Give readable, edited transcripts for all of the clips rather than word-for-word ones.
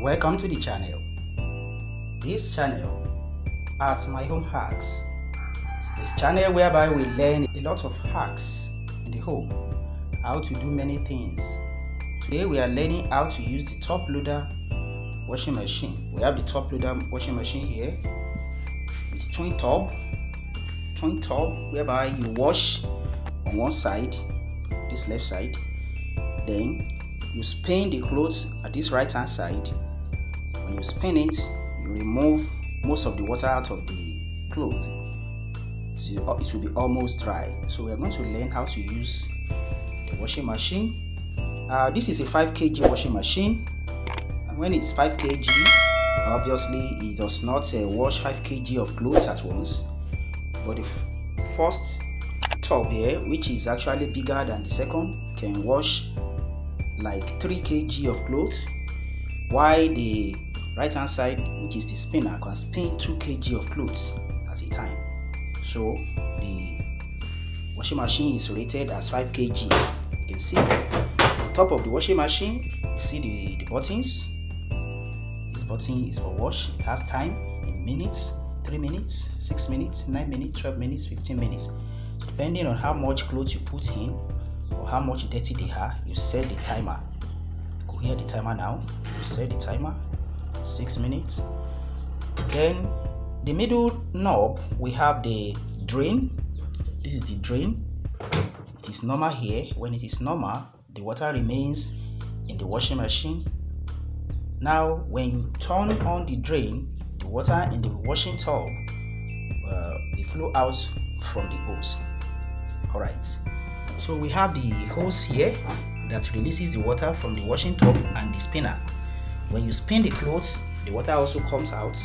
Welcome to the channel. This channel adds my home hacks. It's this channel whereby we learn a lot of hacks in the home, how to do many things. Today we are learning how to use the top loader washing machine. We have the top loader washing machine here. It's twin tub whereby you wash on one side, this left side, then you spin the clothes at this right hand side. When you spin it, you remove most of the water out of the clothes, so it will be almost dry. So we are going to learn how to use the washing machine. This is a 5 kg washing machine, and when it's 5 kg, obviously it does not wash 5 kg of clothes at once, but the first tub here, which is actually bigger than the second, can wash like 3 kg of clothes, while the right hand side, which is the spinner, can spin 2 kg of clothes at a time. So the washing machine is rated as 5 kg. You can see on top of the washing machine, you see the buttons. This button is for wash. It has time in minutes: 3 minutes, 6 minutes, 9 minutes, 12 minutes, 15 minutes. So depending on how much clothes you put in or how much dirty they are, you set the timer. You can hear the timer now. You set the timer 6 minutes. Then the middle knob, we have the drain. This is the drain. It is normal here. When it is normal, the water remains in the washing machine. Now when you turn on the drain, the water in the washing tub will flow out from the hose. Alright, so we have the hose here that releases the water from the washing tub and the spinner. When you spin the clothes, the water also comes out.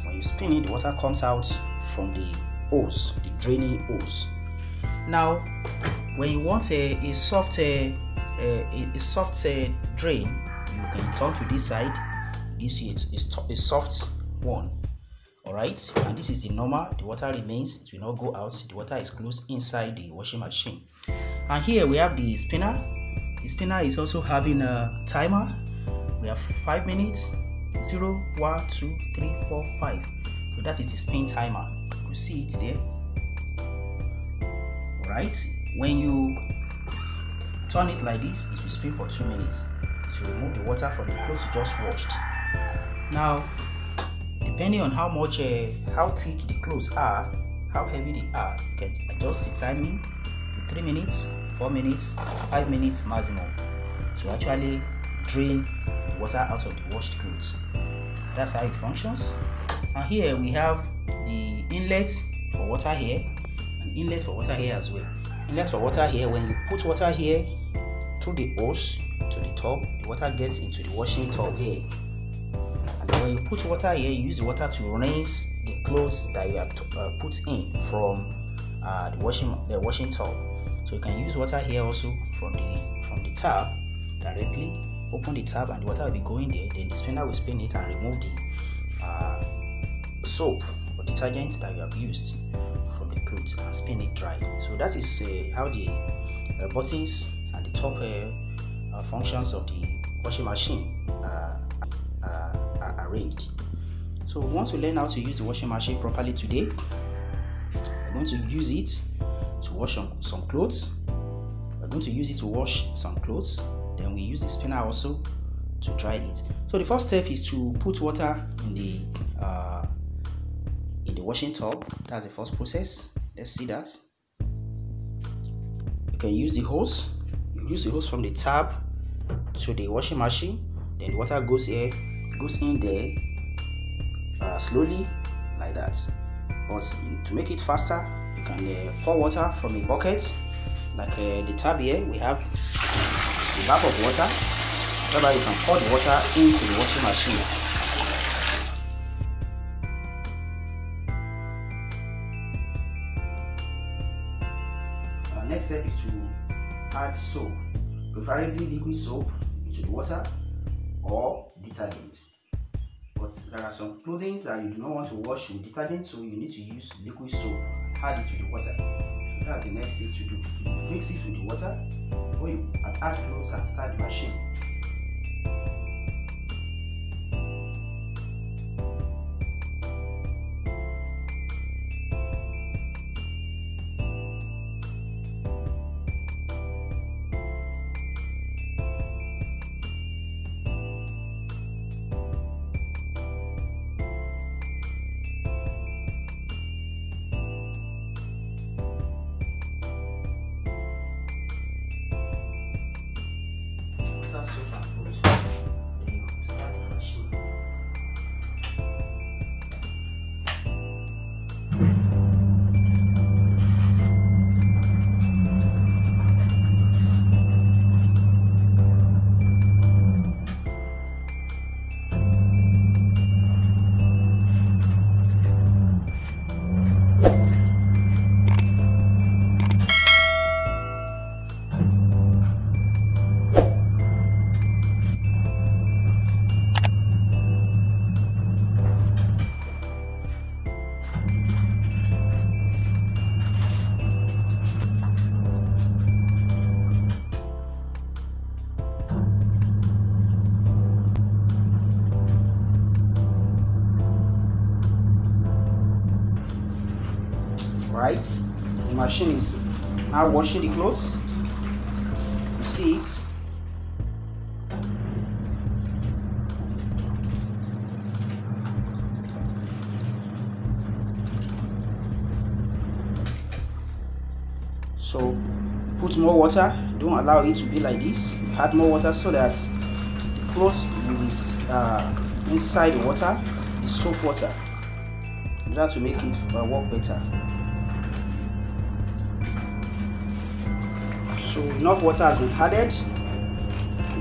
When you spin it, the water comes out from the hose, the draining hose. Now when you want a soft drain, you can turn to this side. This is a soft one. Alright, and this is the normal. The water remains, it will not go out. The water is closed inside the washing machine. And here we have the spinner. The spinner is also having a timer. We have 5 minutes, 0, 1, 2, 3, 4, 5. So that is the spin timer. You can see it there. Alright, when you turn it like this, it will spin for 2 minutes to remove the water from the clothes you just washed. Now, depending on how thick the clothes are, how heavy they are, you can adjust the timing to 3 minutes, 4 minutes, 5 minutes maximum to actually drain the water out of the washed clothes. That's how it functions. And here we have the inlet for water here, and inlet for water here as well. Inlet for water here, when you put water here through the hose to the tub, the water gets into the washing tub here. When you put water here, you use the water to rinse the clothes that you have put in from the washing tub. So you can use water here also from the tap directly. Open the tap and the water will be going there. Then the spinner will spin it and remove the soap or detergent that you have used from the clothes and spin it dry. So that is how the buttons and the top functions of the washing machine are arranged. So we want to learn how to use the washing machine properly today. We're going to use it to wash some clothes. We're going to use it to wash some clothes. Then we use the spinner also to dry it. So the first step is to put water in the washing tub. That's the first process. Let's see that. You can use the hose. You use the hose from the tap to the washing machine. Then the water goes in there slowly like that. But to make it faster, you can pour water from a bucket like the tap here. We have the bath of water, whereby you can pour the water into the washing machine. Next step is to add soap, preferably liquid soap, into the water or detergent. But there are some clothing that you do not want to wash with detergent, so you need to use liquid soap and add it to the water. So that's the next thing to do. You mix it with the water before you add clothes and start the machine. soap and clothes. Then you start the machine. Right, the machine is now washing the clothes. You see it. So put more water, don't allow it to be like this. Add more water so that the clothes will be inside the water, the soap water, in order to make it work better. So enough water has been added.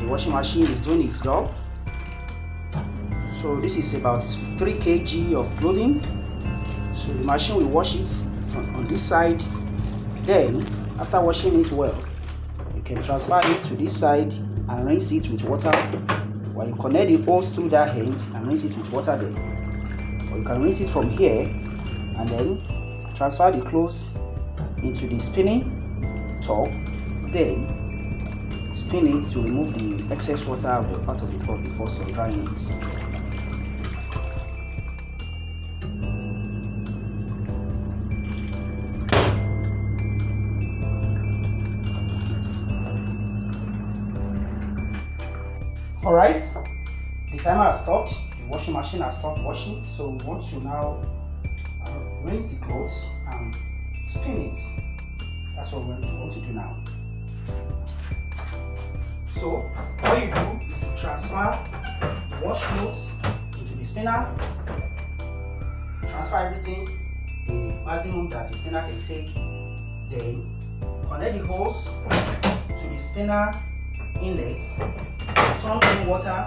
The washing machine is doing its job. So this is about 3 kg of clothing. So the machine will wash it on this side. Then after washing it well, you can transfer it to this side and rinse it with water, while you connect the hose through that end and rinse it with water there. Or you can rinse it from here and then transfer the clothes into the spinning tub. Then spin it to remove the excess water of the part of the cloth before drying it. Alright, the timer has stopped, the washing machine has stopped washing, so we want to now rinse the clothes and spin it. That's what we want to do now. So what you do is to transfer the wash clothes into the spinner, transfer everything the maximum that the spinner can take, then connect the hose to the spinner inlet, turn on water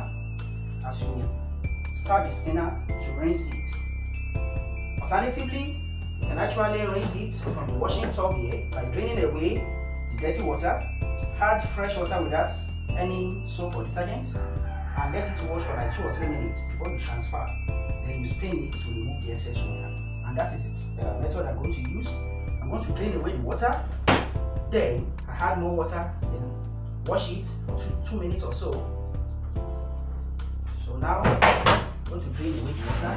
as you start the spinner to rinse it. Alternatively, you can actually rinse it from the washing tub here by draining away the dirty water, add fresh water without any soap or detergent, and let it wash for like 2 or 3 minutes before you transfer. Then you spin it to remove the excess water, and that is the method I'm going to use. I'm going to drain away the water, then I add more water, then wash it for 2 minutes or so. So now I'm going to drain away the water.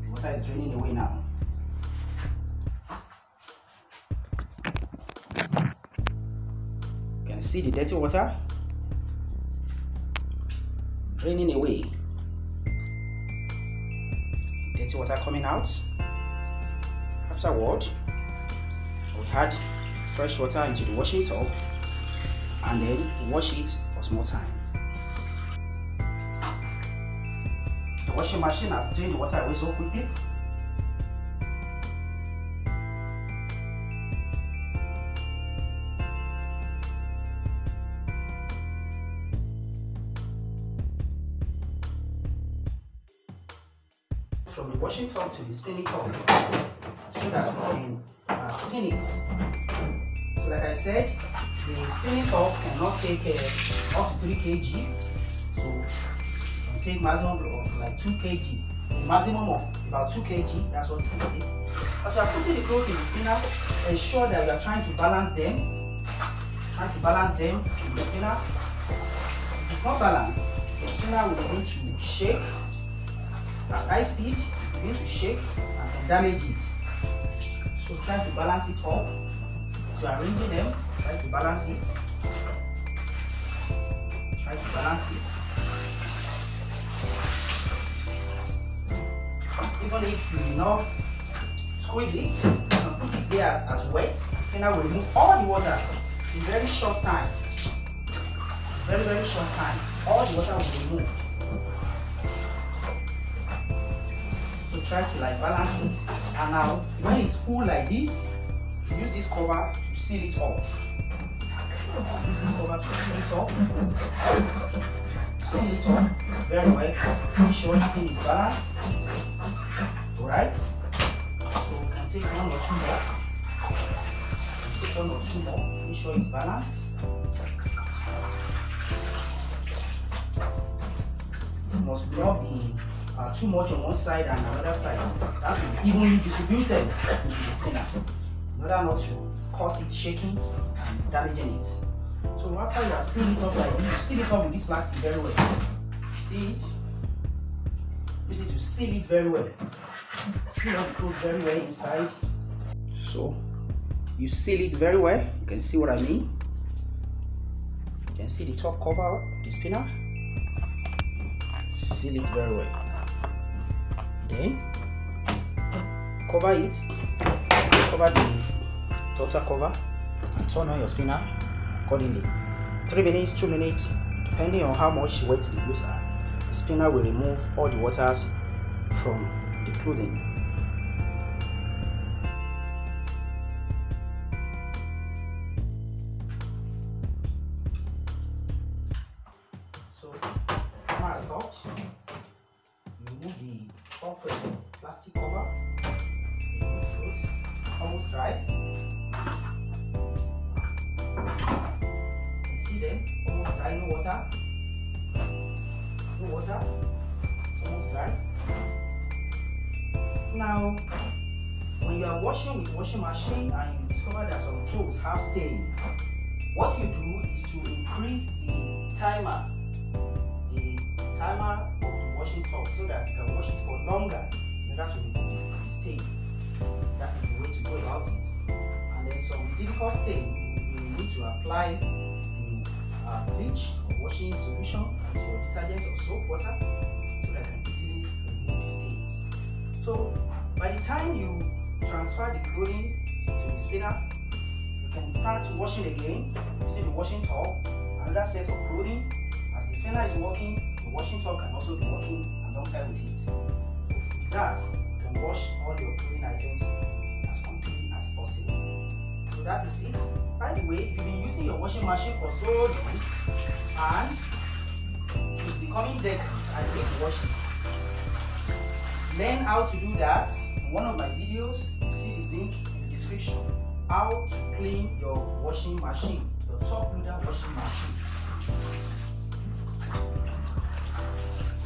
The water is draining away now. You can see the dirty water draining away. Dirty water coming out. Afterward, we add fresh water into the washing tub and then wash it for small time. The washing machine has drained the water away so quickly. From the washing tub to the spinning tub, so that we can spin it. So like I said, the spinning tub cannot take up to 3 kg, so it can take maximum of like 2 kg, a maximum of about 2 kg, that's what it can take. As you are putting the clothes in the spinner, ensure that you are trying to balance them in the spinner. If it's not balanced, the spinner will begin to shake at high speed, begin to shake and can damage it. So try to balance it up. So arranging them, try to balance it. Try to balance it. Even if you do not squeeze it, put it there as wet, the spinner will remove all the water in very short time. Very, very short time. All the water will be removed. So try to like balance it. And now, when it's full like this, use this cover to seal it off. Use this cover to seal it off. Seal it off very well. Make sure everything is balanced. Alright? So we can take one or two more. Take one or two more. Make sure it's balanced. It must not be too much on one side and another side. That will be evenly distributed into the spinner, in order not to cause it shaking and damaging it. So after you have sealed it up like this, you seal it up with this plastic very well. See it? Use it to seal it very well. Seal up the clothes very well inside. So you seal it very well. You can see what I mean. You can see the top cover of the spinner. Seal it very well. Then cover it. Cover the total cover and turn on your spinner accordingly. 3 minutes, 2 minutes, depending on how much wet the clothes are. The spinner will remove all the waters from the clothing. So now it's stopped. Remove the top plastic cover. Remove clothes. Almost dry. You can see them almost dry. No water. No water. It's almost dry. Now, when you are washing with washing machine and you discover that some clothes have stains, what you do is to increase the timer of the washing tub so that you can wash it for longer in order to remove the stain. That is the way to go about it. And then some difficult stain, you need to apply the bleach or washing solution to your detergent or soap water so that you can easily remove the stains. So by the time you transfer the clothing to the spinner, you can start washing again using the washing tub, another set of clothing. As the spinner is working, the washing tub can also be working alongside with it. With that, you can wash all your clothing items as quickly as possible. So that is it. By the way, if you've been using your washing machine for so long and it's becoming dirty and you need to wash it, learn how to do that in one of my videos. You see the link in the description. How to clean your washing machine, your top loader washing machine.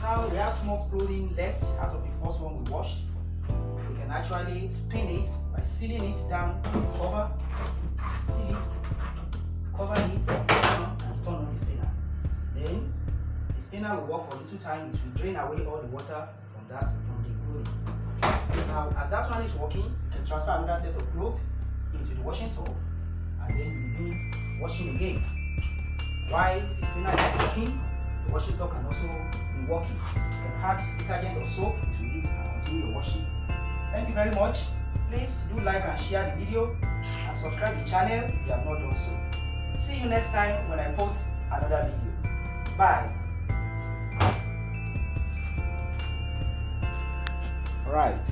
Now we have small clothing left out of the first one we washed. We can actually spin it by sealing it down with the cover. Seal it, cover it, and turn on the spinner. Then the spinner will work for a little time. It will drain away all the water from the clothing. Now, as that one is working, you can transfer another set of clothes into the washing tub, and then you begin washing again. While the spinner is working, the washing tub can also be working. You can add detergent or soap to it and continue your washing. Thank you very much. Please do like and share the video and subscribe to the channel if you have not done so. See you next time when I post another video. Bye. Alright.